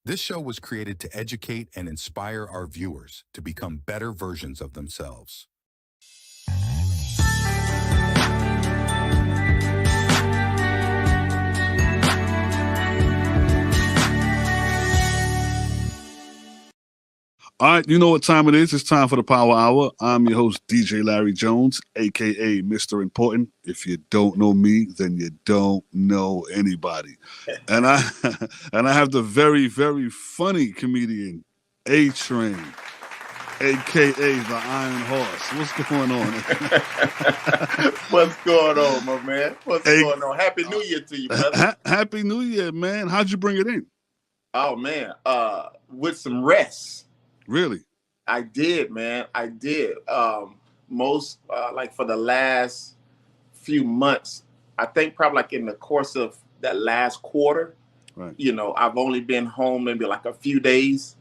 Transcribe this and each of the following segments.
This show was created to educate and inspire our viewers to become better versions of themselves. All right, you know what time it is. It's time for the Power Hour. I'm your host, DJ Larry Jones, aka Mr. Important. If you don't know me, then you don't know anybody. And I and I have the very, very funny comedian, A Train, aka the Iron Horse. What's going on? What's going on, my man? What's Hey, going on? Happy New Year to you, brother. Happy New Year, man. How'd you bring it in? Oh man, with some rest. Really? I did, man. I did. Most like for the last few months, I think probably like in the course of that last quarter, Right. I've only been home maybe like a few days,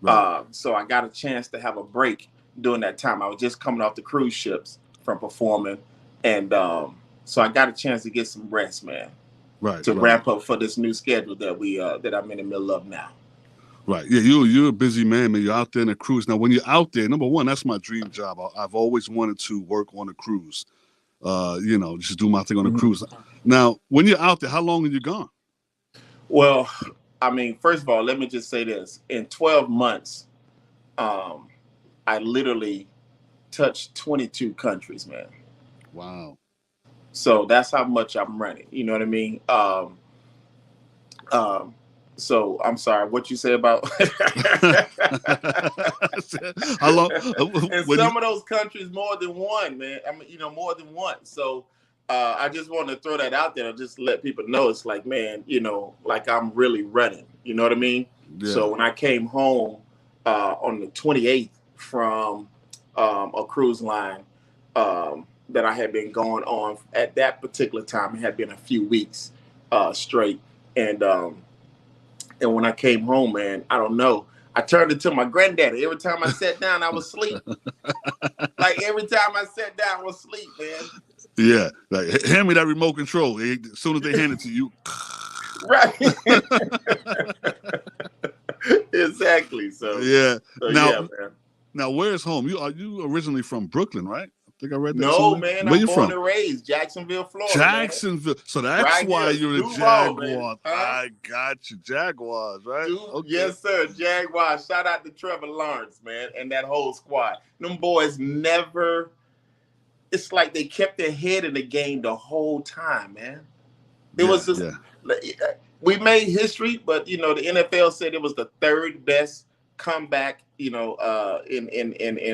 Right. So I got a chance to have a break during that time. I was just coming off the cruise ships from performing, and so I got a chance to get some rest, man, Right. to Right. ramp up for this new schedule that I'm in the middle of now. Right. Yeah, you're a busy man, man. You're out there in a cruise. Now, when you're out there, number one, that's my dream job. I've always wanted to work on a cruise. Just do my thing on a Mhm. cruise. Now, when you're out there, how long are you gone? Well, I mean, first of all, let me just say this: in 12 months, um, I literally touched 22 countries, man. Wow. So that's how much I'm running. You know what I mean? Um, so I'm sorry, what you say about? How long? In When you? some of those countries, more than one, man. I mean, more than one. So I just want to throw that out there, just let people know it's like, man, like I'm really running. You know what I mean? Yeah. So when I came home on the 28th from a cruise line that I had been going on at that particular time, it had been a few weeks straight, and when I came home, man, I don't know. I turned into my granddaddy. Every time I sat down, I was asleep. Like every time I sat down, I was asleep, man. Yeah. Like, hand me that remote control. As soon as they hand it to you. Right. Exactly. Yeah. So Now, yeah, man. now, where's home? You originally from Brooklyn, right? I think I read that No, somewhere. man, Where I'm you born from? and raised Jacksonville, Florida, man. Jacksonville. So that's Right why here, you're the Duval, baby. Jaguars. Huh? I got you. Jaguars, right? Okay. Yes, sir. Jaguars. Shout out to Trevor Lawrence, man, and that whole squad. Them boys never. It's like they kept their head in the game the whole time, man. It Yeah, was just yeah. we made history, but the NFL said it was the third best comeback, in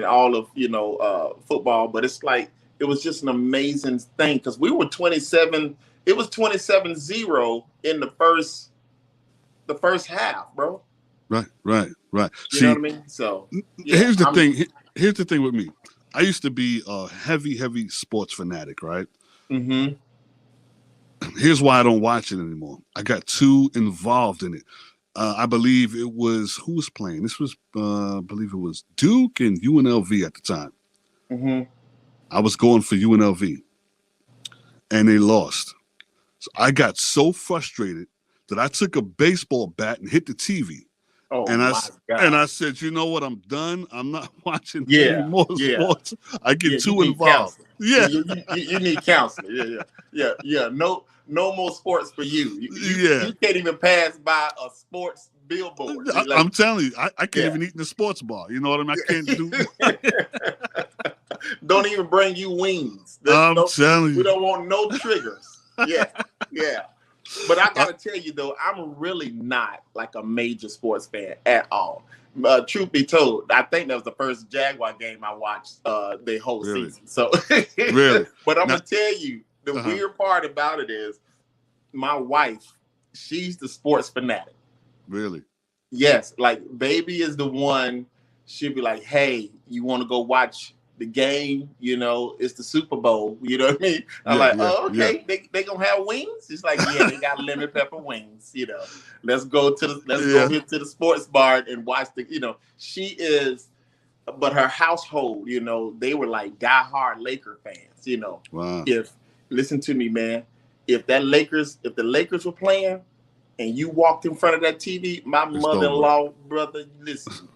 all of football. But it's like it was just an amazing thing because we were 27. It was 27-0 in the first half, bro. Right, right, right. You know See, what I mean? So yeah, here's the thing. Here's the thing with me. I used to be a heavy, heavy sports fanatic, right? hmm Here's why I don't watch it anymore. I got too involved in it. I believe it was who was playing. This was, I believe it was Duke and UNLV at the time. hmm I was going for UNLV, and they lost. So I got so frustrated that I took a baseball bat and hit the TV. Oh And I my and God. I said, you know what? I'm done. I'm not watching any Yeah, more yeah. sports. I Yeah, get you too need involved. counseling. Yeah, Yeah, you need counseling. Yeah, yeah, yeah, yeah. No more sports for you. yeah. You can't even pass by a sports billboard. You're like, I'm telling you, I can't yeah. even eat in the sports bar. You know what I mean? I can't do. Don't even bring you wings. I'm telling We you. don't want no triggers. Yeah, yeah. But I gotta tell you though, I'm really not like a major sports fan at all. Truth be told, I think that was the first Jaguar game I watched the whole Really, season. So, really. but I'm Now, gonna tell you, the uh-huh. weird part about it is my wife, she's the sports fanatic. Really. Yes, like baby is the one. She'll be like, "Hey, you want to go watch the game? It's the Super Bowl. You know what I mean?" I'm Yeah, like, yeah, "Oh, yeah. okay. They gonna have wings?" She's like, "Yeah, they got lemon pepper wings. Let's go Yeah. here to the sports bar and watch the. She is, but her household, they were like diehard Laker fans. Wow. If listen to me, man, if the Lakers were playing and you walked in front of that TV, my It's mother-in-law, brother, listen.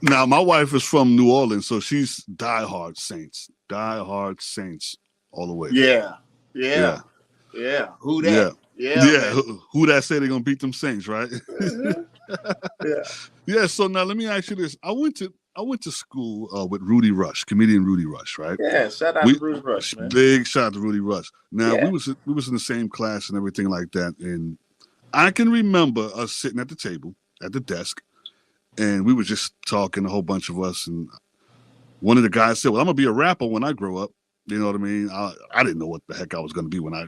Now, my wife is from New Orleans, so she's diehard Saints all the way. Yeah. Who that? Yeah. Who that say they're gonna beat them Saints, right? Yeah. Yeah. So now let me ask you this: I went to school with Rudy Rush, comedian Rudy Rush, right? Yeah. Shout out to Rudy Rush, man. Big shout out to Rudy Rush. Now we was in the same class and everything like that, and I can remember us sitting at the table at the desk, and we were just talking, a whole bunch of us, and one of the guys said, "Well, I'm gonna be a rapper when I grow up." You know what I mean? I didn't know what the heck I was gonna be when I,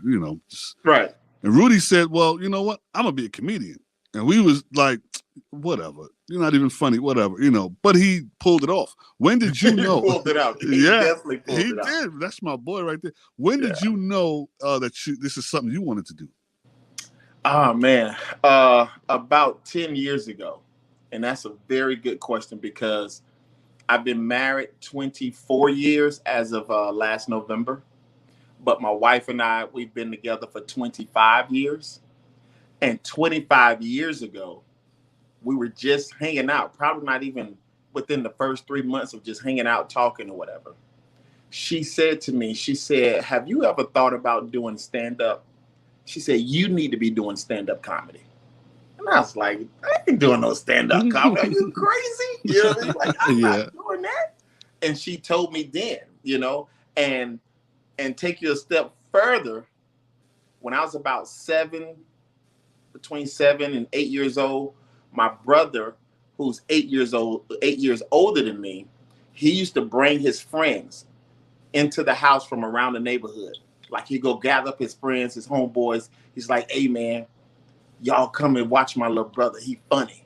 right. And Rudy said, "Well, you know what? I'm gonna be a comedian." And we was like, "Whatever. You're not even funny. Whatever, But he pulled it off. When did you know? He pulled it out. He Definitely pulled it out. He did. That's my boy right there. When did you know that this is something you wanted to do? Oh man, about 10 years ago, and that's a very good question because I've been married 24 years as of last November, but my wife and I, we've been together for 25 years. And 25 years ago, we were just hanging out, probably not even within the first 3 months of just hanging out, talking or whatever. She said to me, "Have you ever thought about doing stand-up?" She said, "You need to be doing stand-up comedy." And I was like, "I ain't doing no stand-up comedy. Are you crazy?" You know what I mean? Like, I'm not doing that. And she told me then, and take you a step further, when I was about between 7 and 8 years old, my brother, who's 8 years older than me, he used to bring his friends into the house from around the neighborhood. Like, he'd go gather up his friends, his homeboys. He's like, "Hey man, y'all come and watch my little brother. He funny."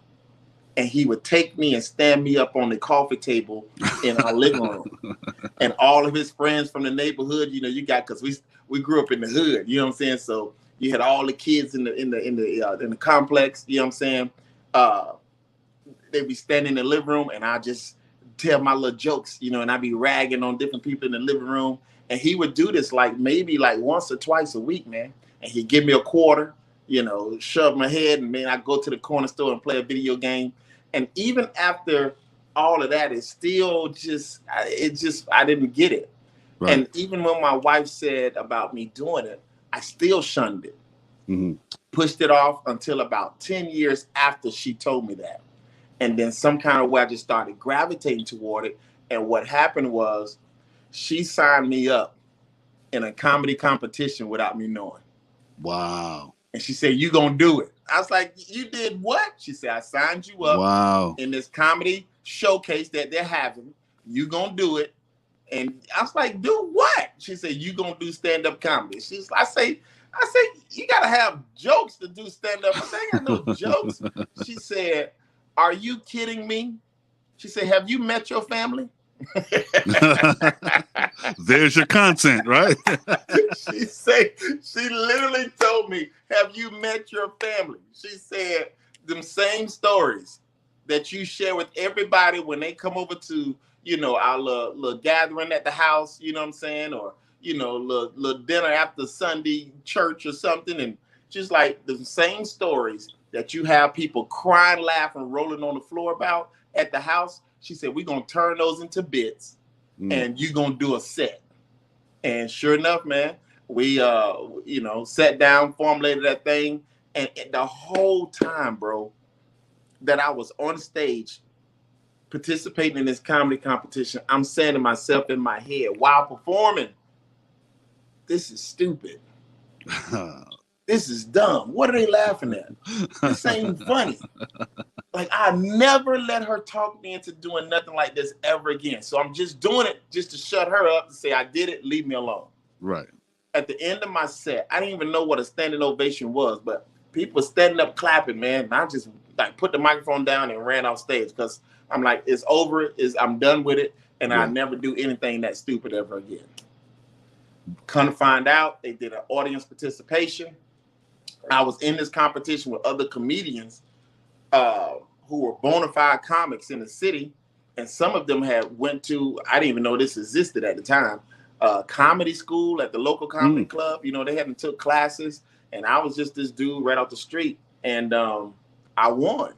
And he would take me and stand me up on the coffee table in our living room. And all of his friends from the neighborhood, because we grew up in the hood, you know what I'm saying? So you had all the kids in the complex, you know what I'm saying? They'd be standing in the living room, and I just tell my little jokes, and I'd be ragging on different people in the living room. And he would do this maybe once or twice a week, man. And he'd give me a quarter, shove my head, and then I'd go to the corner store and play a video game. And even after all of that, it's still I didn't get it. Right. And even when my wife said about me doing it, I still shunned it. Mm-hmm. Pushed it off until about 10 years after she told me that. And then some kind of way I just started gravitating toward it. And what happened was she signed me up in a comedy competition without me knowing. Wow. And she said, "You gonna do it." I was like, "You did what?" She said, "I signed you up in this comedy showcase that they're having. You gonna do it." And I was like, "Do what?" She said, "You gonna do stand-up comedy." I say, "You gotta have jokes to do stand-up." I said, "I ain't got no jokes." She said, "Are you kidding me?" She said, "Have you met your family?" There's your content, right? She literally told me, "Have you met your family?" She said, "Them same stories that you share with everybody when they come over to, our little gathering at the house, you know what I'm saying? Or, little dinner after Sunday church or something." And just like the same stories that you have people crying, laughing, rolling on the floor about at the house. She said, "We're going to turn those into bits and you're going to do a set." And sure enough, man, we, sat down, formulated that thing. And the whole time, bro, that I was on stage participating in this comedy competition, I'm saying to myself in my head while performing, "This is stupid. This is dumb. What are they laughing at? This ain't funny." Like, I never let her talk me into doing nothing like this ever again. So I'm just doing it just to shut her up and say, "I did it, leave me alone." Right. At the end of my set, I didn't even know what a standing ovation was, but people were standing up clapping, man. And I just put the microphone down and ran off stage because I'm like, it's over. I'm done with it. And I never do anything that stupid ever again. Come to find out, they did an audience participation. I was in this competition with other comedians who were bona fide comics in the city, and some of them had went to, I didn't even know this existed at the time, comedy school at the local comedy club. You know, they hadn't took classes, and I was just this dude right off the street, and I won.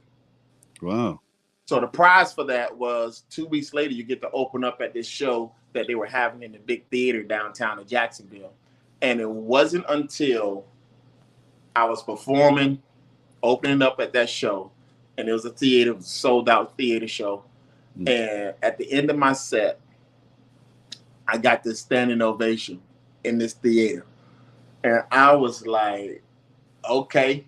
Wow. So the prize for that was 2 weeks later, you get to open up at this show that they were having in the big theater downtown in Jacksonville. And it wasn't until I was performing, opening up at that show, and it was a theater, sold out theater show. And at the end of my set, I got this standing ovation in this theater. And I was like, okay,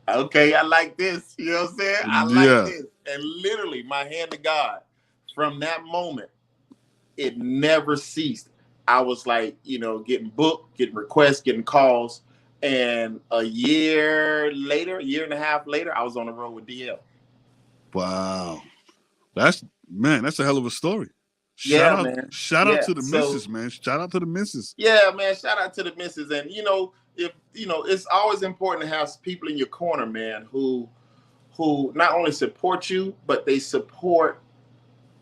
I like this. You know what I'm saying? I like this. And literally, my hand to God, from that moment, it never ceased. I was like, you know, getting booked, getting requests, getting calls. And a year and a half later, I was on the road with DL. Wow. That's a hell of a story. Shout out to the missus, man. Shout out to the missus. Yeah, man. Shout out to the missus. And, you know, it's always important to have people in your corner, man, who not only support you, but they support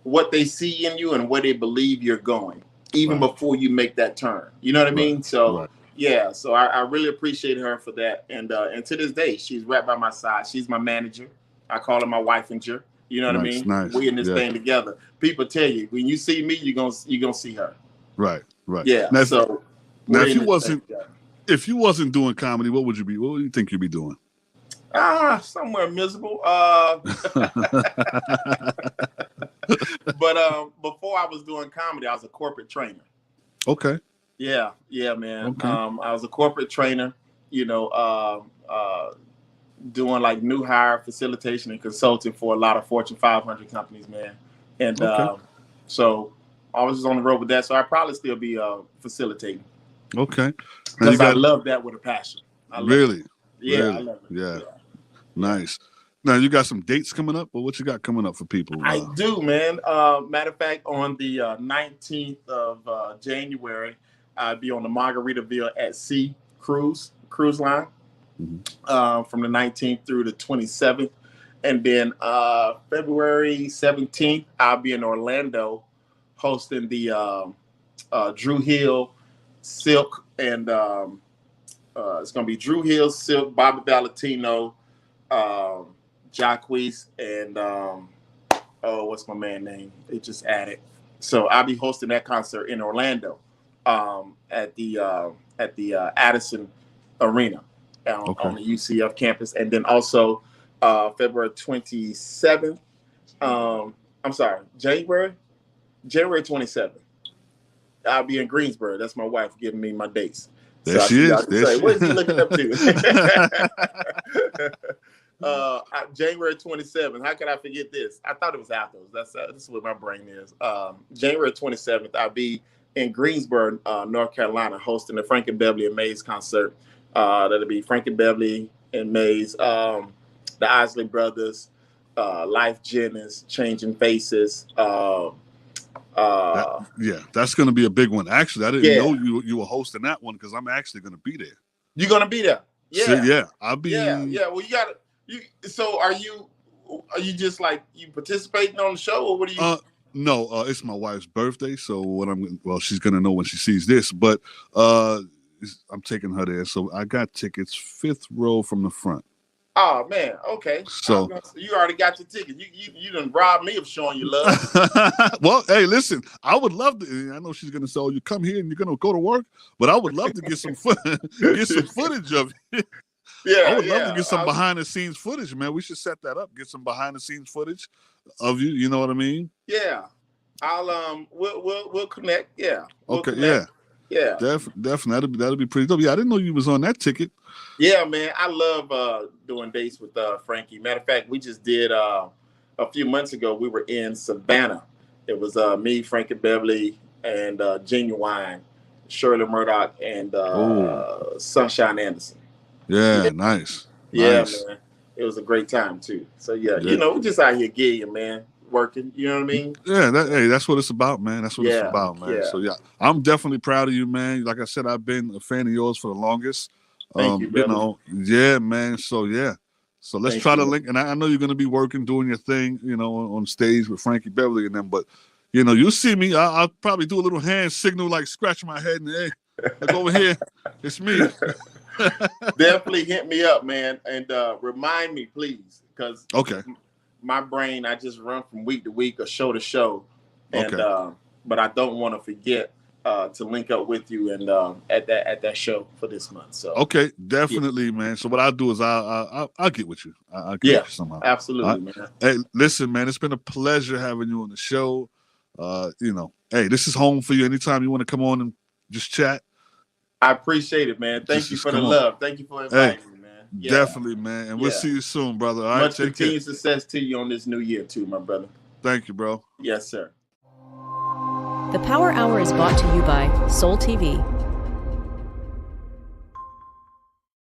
what they see in you and where they believe you're going, even before you make that turn. You know what I mean? So, yeah. So I really appreciate her for that. And to this day, she's right by my side. She's my manager. I call her my wife-inger. You know what I mean? Nice. We in this thing together. People tell you, when you see me, you're gonna see her. Right. Yeah. Now, so now if you wasn't doing comedy, what would you think you'd be doing? Somewhere miserable. But before I was doing comedy, I was a corporate trainer. Okay. Yeah, man. Okay. I was a corporate trainer, you know, doing like new hire facilitation and consulting for a lot of Fortune 500 companies, man. And so I was just on the road with that. So I'd probably still be facilitating. Okay. Because I love that with a passion. Really? Yeah, really? I love it. Yeah. Nice. Now you got some dates coming up, or what you got coming up for people? I do, man. Matter of fact, on the 19th of January, I'll be on the Margaritaville at Sea cruise line from the 19th through the 27th. And then February 17th, I'll be in Orlando hosting the Drew Hill Silk, and it's going to be Drew Hill Silk, Bobby Valentino, Jacquees, and what's my man name? They just added. So I'll be hosting that concert in Orlando at the Addison Arena on the UCF campus, and then also February 27th. I'm sorry, January 27th. I'll be in Greensboro. That's my wife giving me my dates. There she is. What is he looking up to? January 27th. How could I forget this? I thought it was afterwards. This is what my brain is. January 27th, I'll be in Greensboro, North Carolina, hosting the Frankie Beverly and Maze concert. That'll be Frankie Beverly and Maze, the Isley Brothers, Life Jennings, Changing Faces. That's going to be a big one. Actually, I didn't know you were hosting that one because I'm actually going to be there. You're going to be there? Yeah. So, I'll be. Yeah. Well, you got to. So are you just like you participating on the show, or what are you? No, it's my wife's birthday, so she's gonna know when she sees this. But I'm taking her there, so I got tickets 5th row from the front. Oh man, okay. So you already got your ticket. You done robbed me of showing you love. Well, hey, listen, I would love to. I know she's gonna say, "Oh, you come here and you're gonna go to work," but I would love to get some footage of it. Yeah, I would love to get some behind the scenes footage, man. We should set that up. Get some behind the scenes footage of you. You know what I mean? Yeah, I'll we'll connect. Yeah. Okay. Connect. Yeah. Definitely. That'll be pretty dope. Yeah, I didn't know you was on that ticket. Yeah, man. I love doing dates with Frankie. Matter of fact, we just did a few months ago. We were in Savannah. It was me, Frankie Beverly, and Genuine, Shirley Murdoch, and Sunshine Anderson. Yeah, nice. Yeah, man. It was a great time too. So you know, we're just out here gigging, man, working. You know what I mean? Yeah, that's what it's about, man. That's what it's about, man. Yeah. So I'm definitely proud of you, man. Like I said, I've been a fan of yours for the longest. Thank you, brother. Yeah, man. So so let's try to link. And I know you're going to be working, doing your thing, you know, on stage with Frankie Beverly and them. But You know, you see me, I'll probably do a little hand signal, like scratching my head, and hey, look over here, it's me. Definitely hit me up, man, and remind me, please, because Okay. my brain, I just run from week to week or show to show, and Okay. but I don't want to forget to link up with you and at that show for this month. So Okay, definitely, man. So what I'll do is I'll get with you. I'll get with you somehow. absolutely, man. Hey, listen, man, it's been a pleasure having you on the show. You know, hey, this is home for you. Anytime you want to come on and just chat. I appreciate it, man. Thank you for the love. Thank you for inviting me, man. Yeah. Definitely, man. And we'll see you soon, brother. All right, much continued success to you on this new year, too, my brother. Thank you, bro. Yes, sir. The Power Hour is brought to you by Soul TV.